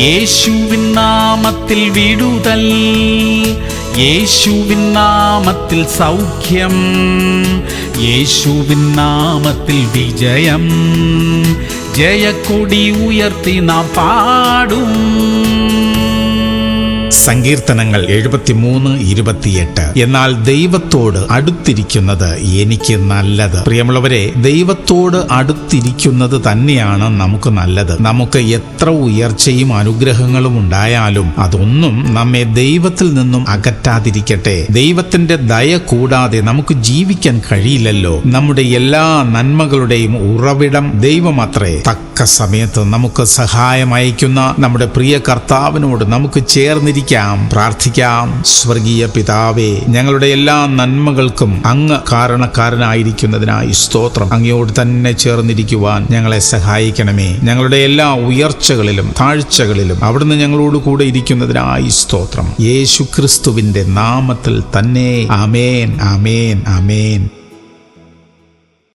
യേശുവിൻ നാമത്തിൽ വിടുതൽ, യേശുവിൻ നാമത്തിൽ സൗഖ്യം, യേശുവിൻ നാമത്തിൽ വിജയം. ജയക്കൊടി ഉയർത്തി നാം പാടും. സങ്കീർത്തനങ്ങൾ 73:28. എന്നാൽ ദൈവത്തോട് അടുത്തിരിക്കുന്നത് എനിക്ക് നല്ലത്. പ്രിയമുള്ളവരെ, ദൈവത്തോട് അടുത്തിരിക്കുന്നത് തന്നെയാണ് നമുക്ക് നല്ലത്. നമുക്ക് എത്ര ഉയർച്ചയും അനുഗ്രഹങ്ങളും ഉണ്ടായാലും അതൊന്നും നമ്മെ ദൈവത്തിൽ നിന്നും അകറ്റാതിരിക്കട്ടെ. ദൈവത്തിന്റെ ദയ കൂടാതെ നമുക്ക് ജീവിക്കാൻ കഴിയില്ലല്ലോ. നമ്മുടെ എല്ലാ നന്മകളുടെയും ഉറവിടം ദൈവമത്രേ. തക്ക സമയത്ത് നമുക്ക് സഹായം അയക്കുന്ന നമ്മുടെ പ്രിയ കർത്താവിനോട് നമുക്ക് ചേർന്നിരിക്കാം, പ്രാർത്ഥിക്കാം. സ്വർഗീയ പിതാവേ, ഞങ്ങളുടെ എല്ലാ നന്മകൾക്കും അങ്ങ് കാരണക്കാരനായിരിക്കുന്നതിനായി സ്തോത്രം. അങ്ങയോട് തന്നെ ചേർന്നിരിക്കുവാൻ ഞങ്ങളെ സഹായിക്കണമേ. ഞങ്ങളുടെ എല്ലാ ഉയർച്ചകളിലും താഴ്ചകളിലും അവിടുന്ന് ഞങ്ങളോട് കൂടെ ഇരിക്കുന്നതിനായി സ്തോത്രം. യേശു ക്രിസ്തുവിന്റെ നാമത്തിൽ തന്നെ. ആമേൻ, ആമേൻ, ആമേൻ.